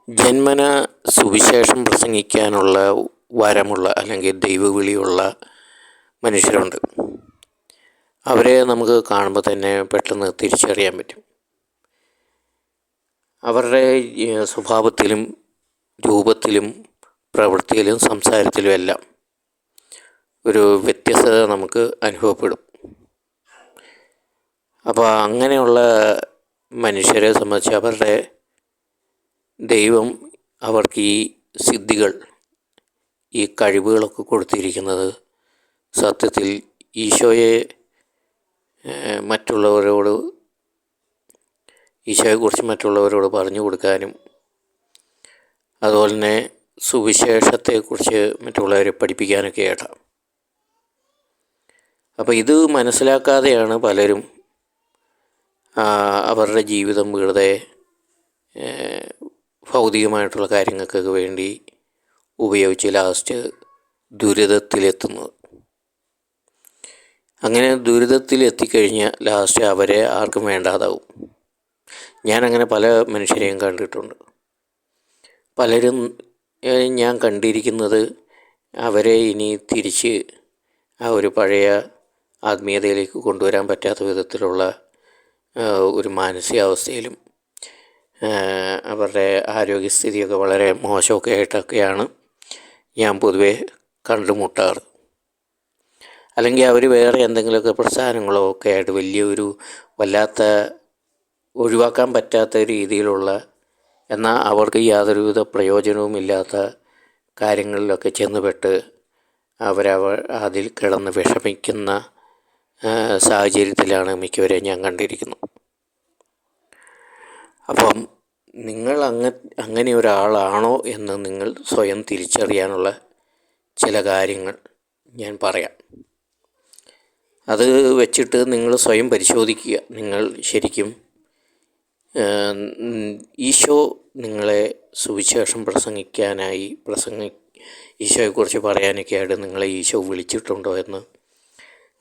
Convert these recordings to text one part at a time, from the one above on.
ജന്മന സുവിശേഷം പ്രസംഗിക്കാനുള്ള വരമുള്ള അല്ലെങ്കിൽ ദൈവവിളിയുള്ള മനുഷ്യരുണ്ട്. അവരെ നമുക്ക് കാണുമ്പോൾ തന്നെ പെട്ടെന്ന് തിരിച്ചറിയാൻ പറ്റും. അവരുടെ സ്വഭാവത്തിലും രൂപത്തിലും പ്രവൃത്തിയിലും സംസാരത്തിലും എല്ലാം ഒരു വ്യത്യസ്തത നമുക്ക് അനുഭവപ്പെടും. അപ്പോൾ അങ്ങനെയുള്ള മനുഷ്യരെ സംബന്ധിച്ച് അവരുടെ ദൈവം അവർക്ക് ഈ സിദ്ധികൾ, ഈ കഴിവുകളൊക്കെ കൊടുത്തിരിക്കുന്നത് സത്യത്തിൽ ഈശോയെ ഈശോയെക്കുറിച്ച് മറ്റുള്ളവരോട് പറഞ്ഞു കൊടുക്കാനും അതുപോലെ തന്നെ സുവിശേഷത്തെക്കുറിച്ച് മറ്റുള്ളവരെ പഠിപ്പിക്കാനൊക്കെയാണ്. അപ്പോൾ ഇത് മനസ്സിലാക്കാതെയാണ് പലരും അവരുടെ ജീവിതം വെറുതെ ഭൗതികമായിട്ടുള്ള കാര്യങ്ങൾക്കൊക്കെ വേണ്ടി ഉപയോഗിച്ച് ലാസ്റ്റ് ദുരിതത്തിലെത്തുന്നത്. അങ്ങനെ ദുരിതത്തിലെത്തിക്കഴിഞ്ഞാൽ ലാസ്റ്റ് അവരെ ആർക്കും വേണ്ടാതാവും. ഞാനങ്ങനെ പല മനുഷ്യരെയും കണ്ടിട്ടുണ്ട്. പലരും ഞാൻ കണ്ടിരിക്കുന്നത് അവരെ ഇനി തിരിച്ച് ആ ഒരു പഴയ ആത്മീയതയിലേക്ക് കൊണ്ടുവരാൻ പറ്റാത്ത വിധത്തിലുള്ള ഒരു മാനസികാവസ്ഥയിലും അവരുടെ ആരോഗ്യസ്ഥിതിയൊക്കെ വളരെ മോശമൊക്കെ ആയിട്ടൊക്കെയാണ് ഞാൻ പൊതുവെ കണ്ടുമുട്ടാറ്. അല്ലെങ്കിൽ അവർ വേറെ എന്തെങ്കിലുമൊക്കെ പ്രസ്ഥാനങ്ങളോ ഒക്കെ ആയിട്ട് വലിയൊരു വല്ലാത്ത ഒഴിവാക്കാൻ പറ്റാത്ത രീതിയിലുള്ള, എന്നാൽ അവർക്ക് യാതൊരുവിധ പ്രയോജനവുമില്ലാത്ത കാര്യങ്ങളിലൊക്കെ ചെന്നുപെട്ട് അതിൽ കിടന്ന് വിഷമിക്കുന്ന സാഹചര്യത്തിലാണ് മിക്കവരെയും ഞാൻ കണ്ടിരിക്കുന്നത്. അപ്പം നിങ്ങൾ അങ്ങനെ ഒരാളാണോ എന്ന് നിങ്ങൾ സ്വയം തിരിച്ചറിയാനുള്ള ചില കാര്യങ്ങൾ ഞാൻ പറയാം. അത് വെച്ചിട്ട് നിങ്ങൾ സ്വയം പരിശോധിക്കുക. നിങ്ങൾ ശരിക്കും ഈശോ നിങ്ങളെ സുവിശേഷം പ്രസംഗിക്കാനായി ഈശോയെക്കുറിച്ച് പറയാനൊക്കെ ആയിട്ട് നിങ്ങളെ ഈശോ വിളിച്ചിട്ടുണ്ടോ എന്ന്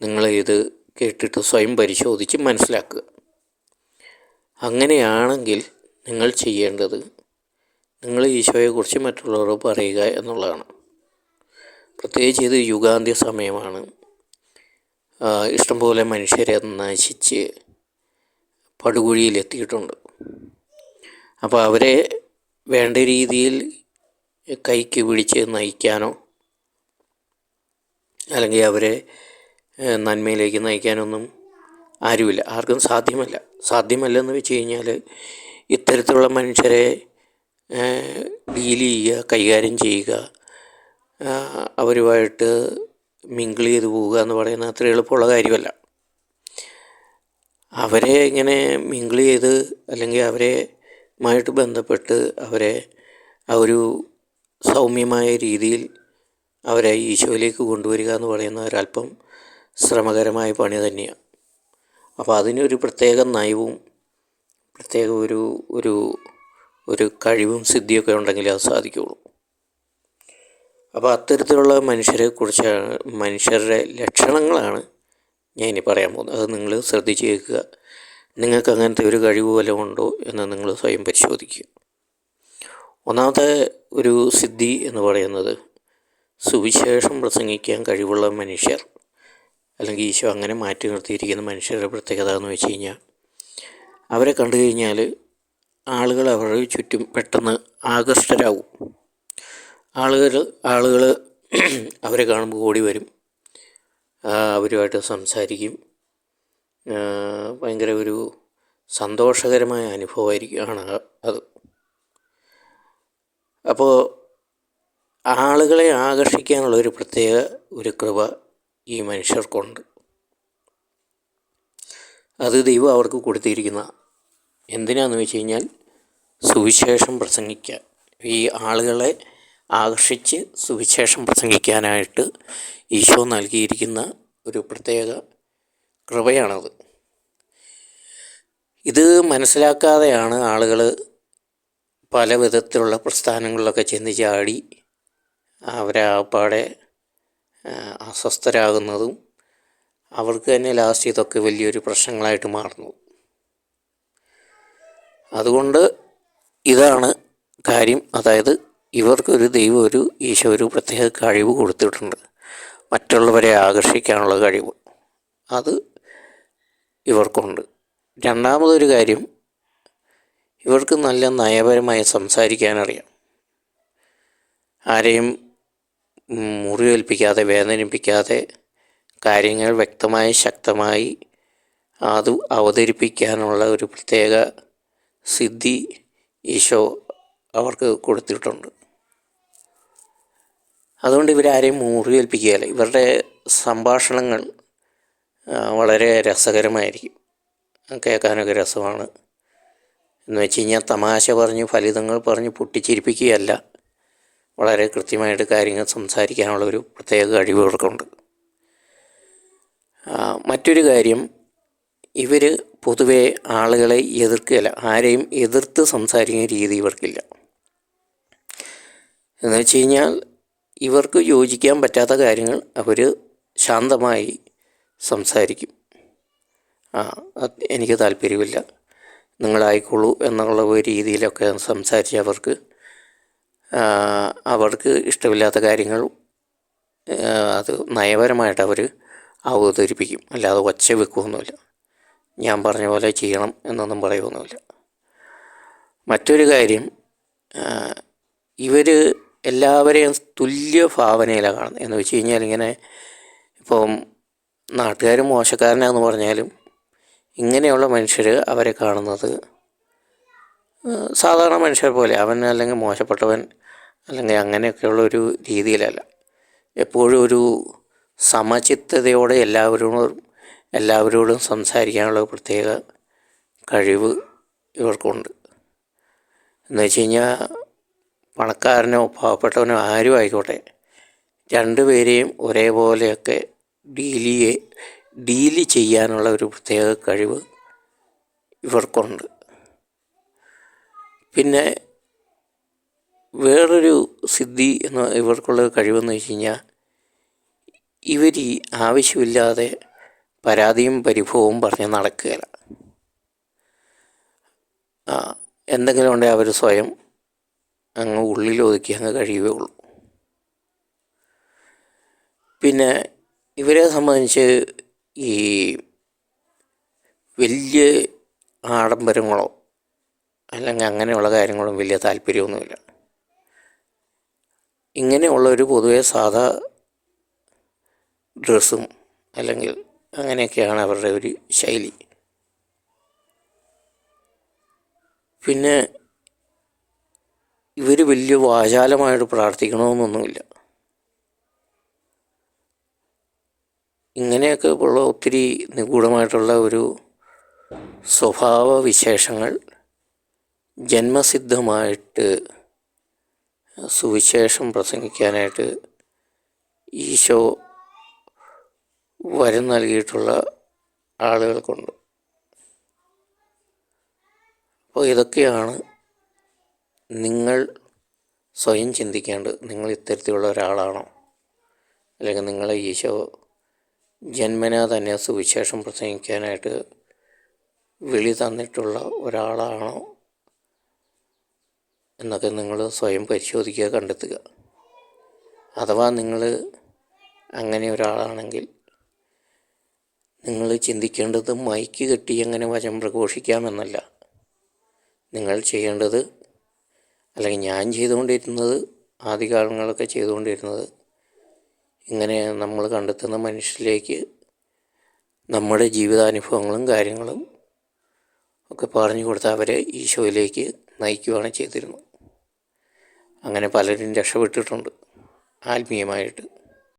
നിങ്ങൾ ഇത് കേട്ടിട്ട് സ്വയം പരിശോധിച്ച് മനസ്സിലാക്കുക. അങ്ങനെയാണെങ്കിൽ നിങ്ങൾ ചെയ്യേണ്ടത് നിങ്ങൾ ഈശോയെക്കുറിച്ച് മറ്റുള്ളവരോട് പറയുക എന്നുള്ളതാണ്. പ്രത്യേകിച്ച് ഇത് യുഗാന്ത്യ സമയമാണ്. ഇഷ്ടംപോലെ മനുഷ്യരെ നശിച്ച് പടുകുഴിയിലെത്തിയിട്ടുണ്ട്. അപ്പോൾ അവരെ വേണ്ട രീതിയിൽ കൈക്ക് പിടിച്ച് നയിക്കാനോ അല്ലെങ്കിൽ അവരെ നന്മയിലേക്ക് നയിക്കാനൊന്നും ആരുമില്ല, ആർക്കും സാധ്യമല്ലെന്ന് വെച്ച് കഴിഞ്ഞാൽ ഇത്തരത്തിലുള്ള മനുഷ്യരെ ഡീൽ ചെയ്യുക, കൈകാര്യം ചെയ്യുക, അവരുമായിട്ട് മിങ്കിൾ ചെയ്ത് പോവുക എന്ന് പറയുന്നത് അത്ര എളുപ്പമുള്ള കാര്യമല്ല. അവരെ ഇങ്ങനെ മിങ്കിൾ ചെയ്ത് അല്ലെങ്കിൽ അവരുമായിട്ട് ബന്ധപ്പെട്ട് അവരെ ആ ഒരു സൗമ്യമായ രീതിയിൽ അവരെ ഈശോയിലേക്ക് കൊണ്ടുവരിക എന്ന് പറയുന്ന ഒരല്പം ശ്രമകരമായ പണി തന്നെയാണ്. അപ്പോൾ അതിനൊരു പ്രത്യേക നയവും പ്രത്യേക ഒരു കഴിവും സിദ്ധിയൊക്കെ ഉണ്ടെങ്കിൽ അത് സാധിക്കുകയുള്ളൂ. അപ്പോൾ അത്തരത്തിലുള്ള മനുഷ്യരുടെ ലക്ഷണങ്ങളാണ് ഞാൻ ഇനി പറയാൻ പോകുന്നത്. അത് നിങ്ങൾ ശ്രദ്ധിച്ച് കേൾക്കുക. നിങ്ങൾക്ക് അങ്ങനത്തെ ഒരു കഴിവ് വല്ലതും ഉണ്ടോ എന്ന് നിങ്ങൾ സ്വയം പരിശോധിക്കുക. ഒന്നാമത്തെ ഒരു സിദ്ധി എന്ന് പറയുന്നത് സുവിശേഷം പ്രസംഗിക്കാൻ കഴിവുള്ള മനുഷ്യർ, അല്ലെങ്കിൽ ഈശോ അങ്ങനെ മാറ്റി നിർത്തിയിരിക്കുന്ന മനുഷ്യരുടെ പ്രത്യേകത എന്ന് വെച്ച് കഴിഞ്ഞാൽ അവരെ കണ്ടു കഴിഞ്ഞാൽ ആളുകൾ അവരുടെ ചുറ്റും പെട്ടെന്ന് ആകൃഷ്ടരാകും. ആളുകൾ അവരെ കാണുമ്പോൾ ഓടി വരും, അവരുമായിട്ട് സംസാരിക്കും. ഭയങ്കര ഒരു സന്തോഷകരമായ അനുഭവമാണ് അത്. അപ്പോൾ ആളുകളെ ആകർഷിക്കാനുള്ള ഒരു പ്രത്യേക ഒരു കൃപ ഈ മനുഷ്യർക്കുണ്ട്. അത് ദൈവം അവർക്ക് കൊടുത്തിരിക്കുന്ന എന്തിനാന്ന് വെച്ച് കഴിഞ്ഞാൽ സുവിശേഷം പ്രസംഗിക്കാൻ, ഈ ആളുകളെ ആകർഷിച്ച് സുവിശേഷം പ്രസംഗിക്കാനായിട്ട് ഈശോ നൽകിയിരിക്കുന്ന ഒരു പ്രത്യേക കൃപയാണത്. ഇത് മനസ്സിലാക്കാതെയാണ് ആളുകൾ പല വിധത്തിലുള്ള പ്രസ്ഥാനങ്ങളിലൊക്കെ ചെന്ന് ചാടി അവരെ ആപ്പാടെ അസ്വസ്ഥരാകുന്നതും അവർക്ക് തന്നെ ലാസ്റ്റ് ഇതൊക്കെ വലിയൊരു പ്രശ്നങ്ങളായിട്ട് മാറുന്നു. അതുകൊണ്ട് ഇതാണ് കാര്യം, അതായത് ഇവർക്കൊരു ദൈവം, ഒരു ഈശോ ഒരു പ്രത്യേക കഴിവ് കൊടുത്തിട്ടുണ്ട്, മറ്റുള്ളവരെ ആകർഷിക്കാനുള്ള കഴിവ്. അത് ഇവർക്കുണ്ട്. രണ്ടാമതൊരു കാര്യം, ഇവർക്ക് നല്ല നയപരമായി സംസാരിക്കാനറിയാം. ആരെയും മുറിവേൽപ്പിക്കാതെ, വേദനിപ്പിക്കാതെ കാര്യങ്ങൾ വ്യക്തമായി ശക്തമായി അത് അവതരിപ്പിക്കാനുള്ള ഒരു പ്രത്യേക സിദ്ധി ഈശോ അവർക്ക് കൊടുത്തിട്ടുണ്ട്. അതുകൊണ്ട് ഇവരാരെയും മുറിവേൽപ്പിക്കുകയില്ല. ഇവരുടെ സംഭാഷണങ്ങൾ വളരെ രസകരമായിരിക്കും, കേൾക്കാനൊക്കെ രസമാണ്. എന്ന് വെച്ച് കഴിഞ്ഞാൽ തമാശ പറഞ്ഞ് ഫലിതങ്ങൾ പറഞ്ഞ് പൊട്ടിച്ചിരിപ്പിക്കുകയല്ല, വളരെ കൃത്യമായിട്ട് കാര്യങ്ങൾ സംസാരിക്കാനുള്ള ഒരു പ്രത്യേക കഴിവ് ഇവർക്കുണ്ട്. മറ്റൊരു കാര്യം, ഇവർ പൊതുവെ ആളുകളെ എതിർക്കുകയില്ല, ആരെയും എതിർത്ത് സംസാരിക്കുന്ന രീതി ഇവർക്കില്ല. എന്ന് വെച്ച് കഴിഞ്ഞാൽ ഇവർക്ക് യോജിക്കാൻ പറ്റാത്ത കാര്യങ്ങൾ അവർ ശാന്തമായി സംസാരിക്കും. എനിക്ക് താല്പര്യമില്ല, നിങ്ങളായിക്കോളൂ എന്നുള്ള ഒരു രീതിയിലൊക്കെ സംസാരിച്ച് അവർക്ക് ഇഷ്ടമില്ലാത്ത കാര്യങ്ങൾ അത് നയപരമായിട്ട് അവർ അവതരിപ്പിക്കും. അല്ലാതെ ഒച്ച വെക്കുകയൊന്നുമില്ല, ഞാൻ പറഞ്ഞ പോലെ ചെയ്യണം എന്നൊന്നും പറയുകയൊന്നുമില്ല. മറ്റൊരു കാര്യം, ഇവർ എല്ലാവരെയും തുല്യ ഭാവനയിലാണ് കാണുന്നത്. എന്ന് വെച്ച് കഴിഞ്ഞാൽ ഇങ്ങനെ ഇപ്പം നാട്ടുകാർ മോശക്കാരനാണെന്ന് പറഞ്ഞാലും ഇങ്ങനെയുള്ള മനുഷ്യർ അവരെ കാണുന്നത് സാധാരണ മനുഷ്യർ പോലെ, അവൻ അല്ലെങ്കിൽ മോശപ്പെട്ടവൻ അല്ലെങ്കിൽ അങ്ങനെയൊക്കെയുള്ളൊരു രീതിയിലല്ല. എപ്പോഴും ഒരു സമചിത്തതയോടെ എല്ലാവരോടും സംസാരിക്കാനുള്ള പ്രത്യേക കഴിവ് ഇവർക്കുണ്ട്. എന്ന് വെച്ച് കഴിഞ്ഞാൽ പണക്കാരനോ പാവപ്പെട്ടവനോ ആരും ആയിക്കോട്ടെ, രണ്ടുപേരെയും ഒരേപോലെയൊക്കെ ഡീല് ചെയ്യാനുള്ള ഒരു പ്രത്യേക കഴിവ് ഇവർക്കുണ്ട്. പിന്നെ വേറൊരു സിദ്ധി ഇവർക്കുള്ള കഴിവെന്ന് വെച്ച് കഴിഞ്ഞാൽ, ഇവർ ഈ ആവശ്യമില്ലാതെ പരാതിയും പരിഭവവും പറഞ്ഞ് നടക്കുകയില്ല. എന്തെങ്കിലും ഉണ്ടെങ്കിൽ അവർ സ്വയം അങ്ങ് ഉള്ളിലൊതുക്കി അങ്ങ് കഴിയുകയേ ഉള്ളൂ. പിന്നെ ഇവരെ സംബന്ധിച്ച് ഈ വലിയ ആഡംബരങ്ങളോ അല്ലെങ്കിൽ അങ്ങനെയുള്ള കാര്യങ്ങളും വലിയ താല്പര്യമൊന്നുമില്ല. ഇങ്ങനെയുള്ളൊരു പൊതുവെ സാധാ ഡ്രസ്സും അല്ലെങ്കിൽ അങ്ങനെയൊക്കെയാണ് അവരുടെ ഒരു ശൈലി. പിന്നെ ഇവർ വലിയ വാചാലമായിട്ട് പ്രാർത്ഥിക്കണമെന്നൊന്നുമില്ല. ഇങ്ങനെയൊക്കെ ഉള്ള ഒത്തിരി നിഗൂഢമായിട്ടുള്ള ഒരു സ്വഭാവ വിശേഷങ്ങൾ ജന്മസിദ്ധമായിട്ട് സുവിശേഷം പ്രസംഗിക്കാനായിട്ട് ഈശോ വരം നൽകിയിട്ടുള്ള ആളുകൾക്കുണ്ട്. അപ്പോൾ ഇതൊക്കെയാണ് നിങ്ങൾ സ്വയം ചിന്തിക്കേണ്ടത്. നിങ്ങൾ ഇത്തരത്തിലുള്ള ഒരാളാണോ, അല്ലെങ്കിൽ നിങ്ങളെ ഈശോ ജന്മനാ തന്നെ സുവിശേഷം പ്രസംഗിക്കാനായിട്ട് വിളി തന്നിട്ടുള്ള ഒരാളാണോ എന്നൊക്കെ നിങ്ങൾ സ്വയം പരിശോധിക്കുക, കണ്ടെത്തുക. അഥവാ നിങ്ങൾ അങ്ങനെ ഒരാളാണെങ്കിൽ നിങ്ങൾ ചിന്തിക്കേണ്ടത് മൈക്ക് കെട്ടി എങ്ങനെ വചനം പ്രഘോഷിക്കാമെന്നല്ല. നിങ്ങൾ ചെയ്യേണ്ടത്, അല്ലെങ്കിൽ ഞാൻ ചെയ്തുകൊണ്ടിരുന്നത്, ആദ്യകാലങ്ങളൊക്കെ ചെയ്തുകൊണ്ടിരുന്നത്, ഇങ്ങനെ നമ്മൾ കണ്ടെത്തുന്ന മനുഷ്യരിലേക്ക് നമ്മുടെ ജീവിതാനുഭവങ്ങളും കാര്യങ്ങളും ഒക്കെ പറഞ്ഞു കൊടുത്ത് അവരെ ഈശോയിലേക്ക് നയിക്കുകയാണ് ചെയ്തിരുന്നത്. അങ്ങനെ പലരും രക്ഷപ്പെട്ടിട്ടുണ്ട് ആത്മീയമായിട്ട്.